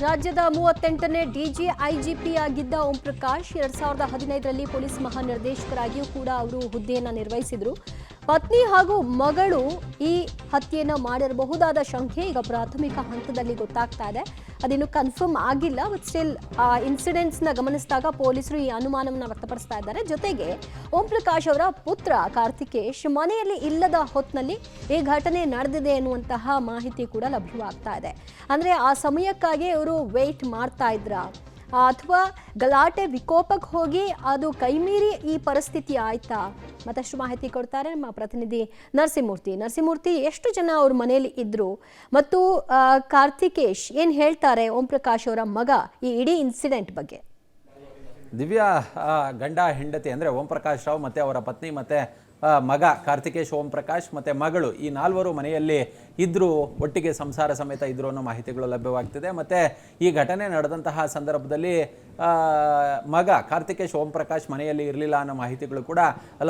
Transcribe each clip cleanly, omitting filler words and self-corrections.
ರಾಜ್ಯದ 38ನೇ ಡಿಜಿಐಜಿಪಿ ಆಗಿದ್ದ ಓಂ ಪ್ರಕಾಶ್ 2015ರಲ್ಲಿ ಪೊಲೀಸ್ ಮಹಾನಿರ್ದೇಶಕರಾಗಿಯೂ ಕೂಡ ಅವರು ಹುದ್ದೆಯನ್ನು ನಿರ್ವಹಿಸಿದರು. ಪತ್ನಿ ಹಾಗೂ ಮಗಳು ಈ ಹತ್ಯೆಯನ್ನು ಮಾಡಿರಬಹುದಾದ ಶಂಕೆ ಈಗ ಪ್ರಾಥಮಿಕ ಹಂತದಲ್ಲಿ ಗೊತ್ತಾಗ್ತಾ ಇದೆ. ಅದಿನ್ನು ಕನ್ಫರ್ಮ್ ಆಗಿಲ್ಲ. ಬಟ್ ಸ್ಟಿಲ್ ಇನ್ಸಿಡೆಂಟ್ಸ್ನ ಗಮನಿಸಿದಾಗ ಪೊಲೀಸರು ಈ ಅನುಮಾನವನ್ನು ವ್ಯಕ್ತಪಡಿಸ್ತಾ ಇದ್ದಾರೆ. ಜೊತೆಗೆ ಓಂ ಪ್ರಕಾಶ್ ಅವರ ಪುತ್ರ ಕಾರ್ತಿಕೇಶ್ ಮನೆಯಲ್ಲಿ ಇಲ್ಲದ ಹೊತ್ತಿನಲ್ಲಿ ಈ ಘಟನೆ ನಡೆದಿದೆ ಎನ್ನುವಂತಹ ಮಾಹಿತಿ ಕೂಡ ಲಭ್ಯವಾಗ್ತಾ ಇದೆ. ಅಂದರೆ ಆ ಸಮಯಕ್ಕಾಗಿ ಅವರು ವೇಟ್ ಮಾಡ್ತಾ ಇದ್ರ ಅಥವಾ ಗಲಾಟೆ ವಿಕೋಪಕ್ಕೆ ಹೋಗಿ ಅದು ಕೈಮೀರಿ ಈ ಪರಿಸ್ಥಿತಿ ಆಯ್ತಾ? ಮತ್ತಷ್ಟು ಮಾಹಿತಿ ಕೊಡ್ತಾರೆ ನಮ್ಮ ಪ್ರತಿನಿಧಿ ನರಸಿಂಹಮೂರ್ತಿ. ಎಷ್ಟು ಜನ ಅವ್ರ ಮನೆಯಲ್ಲಿ ಇದ್ರು ಮತ್ತು ಕಾರ್ತಿಕೇಶ್ ಏನ್ ಹೇಳ್ತಾರೆ ಓಂ ಪ್ರಕಾಶ್ ಅವರ ಮಗ ಈ ಇಡೀ ಇನ್ಸಿಡೆಂಟ್ ಬಗ್ಗೆ? ದಿವ್ಯಾ, ಗಂಡ ಹೆಂಡತಿ ಅಂದರೆ ಓಂ ಪ್ರಕಾಶ್ ರಾವ್ ಮತ್ತು ಅವರ ಪತ್ನಿ ಮತ್ತು ಮಗ ಕಾರ್ತಿಕೇಶ್ ಓಂ ಪ್ರಕಾಶ್ ಮತ್ತು ಮಗಳು ಈ ನಾಲ್ವರು ಮನೆಯಲ್ಲಿ ಇದ್ದರೂ ಒಟ್ಟಿಗೆ ಸಂಸಾರ ಸಮೇತ ಇದ್ರು ಅನ್ನೋ ಮಾಹಿತಿಗಳು ಲಭ್ಯವಾಗ್ತಿದೆ. ಮತ್ತು ಈ ಘಟನೆ ನಡೆದಂತಹ ಸಂದರ್ಭದಲ್ಲಿ ಮಗ ಕಾರ್ತಿಕೇಶ್ ಓಂ ಪ್ರಕಾಶ್ ಮನೆಯಲ್ಲಿ ಇರಲಿಲ್ಲ ಅನ್ನೋ ಮಾಹಿತಿಗಳು ಕೂಡ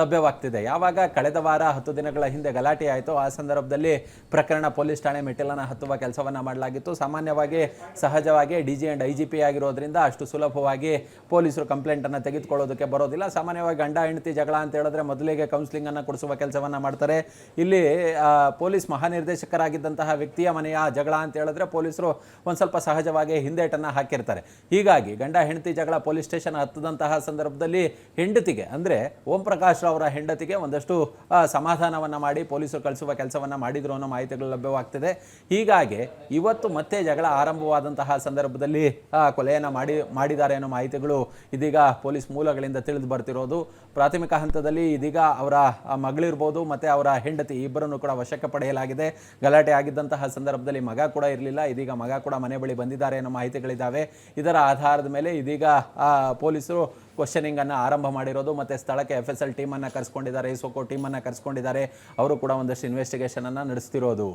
ಲಭ್ಯವಾಗ್ತಿದೆ. ಯಾವಾಗ ಕಳೆದ ವಾರ 10 ದಿನಗಳ ಹಿಂದೆ ಗಲಾಟೆ ಆಯಿತು ಆ ಸಂದರ್ಭದಲ್ಲಿ ಪ್ರಕರಣ ಪೊಲೀಸ್ ಠಾಣೆ ಮೆಟ್ಟಿಲನ್ನು ಹತ್ತುವ ಕೆಲಸವನ್ನು ಮಾಡಲಾಗಿತ್ತು. ಸಾಮಾನ್ಯವಾಗಿ ಸಹಜವಾಗಿ DG ಆ್ಯಂಡ್ IGP ಆಗಿರೋದ್ರಿಂದ ಅಷ್ಟು ಸುಲಭವಾಗಿ ಪೊಲೀಸರು ಕಂಪ್ಲೇಂಟನ್ನು ತೆಗೆದುಕೊಳ್ಳೋದಕ್ಕೆ ಬರೋದಿಲ್ಲ. ಸಾಮಾನ್ಯವಾಗಿ ಗಂಡ ಹೆಂಡತಿ ಜಗಳ ಅಂತ ಹೇಳಿದ್ರೆ ಮೊದಲಿಗೆ ಕೌನ್ಸಿಲಿಂಗನ್ನು ಕೊಡಿಸುವ ಕೆಲಸವನ್ನು ಮಾಡ್ತಾರೆ. ಇಲ್ಲಿ ಪೊಲೀಸ್ ಮಹಾನಿರ್ದೇಶಕರಾಗಿದ್ದಂತಹ ವ್ಯಕ್ತಿಯ ಮನೆಯ ಜಗಳ ಅಂತ ಹೇಳಿದ್ರೆ ಪೊಲೀಸರು ಒಂದು ಸ್ವಲ್ಪ ಸಹಜವಾಗಿ ಹಿಂದೇಟನ್ನು ಹಾಕಿರ್ತಾರೆ. ಹೀಗಾಗಿ ಗಂಡ ಹೆಂಡತಿ ಜಗಳ ಪೊಲೀಸ್ ಸ್ಟೇಷನ್ ಹತ್ತದಂತಹ ಸಂದರ್ಭದಲ್ಲಿ ಹೆಂಡತಿಗೆ ಅಂದರೆ ಓಂ ಪ್ರಕಾಶ್ ಅವರ ಹೆಂಡತಿಗೆ ಒಂದಷ್ಟು ಸಮಾಧಾನವನ್ನು ಮಾಡಿ ಪೊಲೀಸರು ಕಳಿಸುವ ಕೆಲಸವನ್ನು ಮಾಡಿದ್ರು ಅನ್ನೋ ಮಾಹಿತಿಗಳು ಲಭ್ಯವಾಗ್ತಿದೆ. ಹೀಗಾಗಿ ಇವತ್ತು ಮತ್ತೆ ಜಗಳ ಆರಂಭವಾದಂತಹ ಸಂದರ್ಭದಲ್ಲಿ ಕೊಲೆಯನ್ನು ಮಾಡಿದ್ದಾರೆ ಅನ್ನೋ ಮಾಹಿತಿಗಳು ಇದೀಗ ಪೊಲೀಸ್ ಮೂಲಗಳಿಂದ ತಿಳಿದು ಬರ್ತಿರೋದು. ಪ್ರಾಥಮಿಕ ಹಂತದಲ್ಲಿ ಇದೀಗ ಅವರ ಮಗಳಿರ್ಬೋದು ಮತ್ತು ಅವರ ಹೆಂಡತಿ ಇಬ್ಬರನ್ನು ಕೂಡ ವಶಕ್ಕೆ ಪಡೆಯಲಾಗಿದೆ. ಗಲಾಟೆ ಆಗಿದ್ದಂತಹ ಸಂದರ್ಭದಲ್ಲಿ ಮಗ ಕೂಡ ಇರಲಿಲ್ಲ. ಇದೀಗ ಮಗ ಕೂಡ ಮನೆ ಬಳಿ ಬಂದಿದ್ದಾರೆ ಅನ್ನೋ ಮಾಹಿತಿಗಳಿದ್ದಾವೆ. ಇದರ ಆಧಾರದ ಮೇಲೆ ಇದೀಗ ಪೊಲೀಸರು ಕ್ವಶನಿಂಗನ್ನು ಆರಂಭ ಮಾಡಿರೋದು ಮತ್ತು ಸ್ಥಳಕ್ಕೆ FSL ಟೀಮನ್ನು ಕರೆಸ್ಕೊಂಡಿದ್ದಾರೆ, ಸೋಕೋ ಟೀಮನ್ನು ಕರೆಸ್ಕೊಂಡಿದ್ದಾರೆ. ಅವರು ಕೂಡ ಒಂದಷ್ಟು ಇನ್ವೆಸ್ಟಿಗೇಷನನ್ನು ನಡೆಸ್ತಿರೋದು.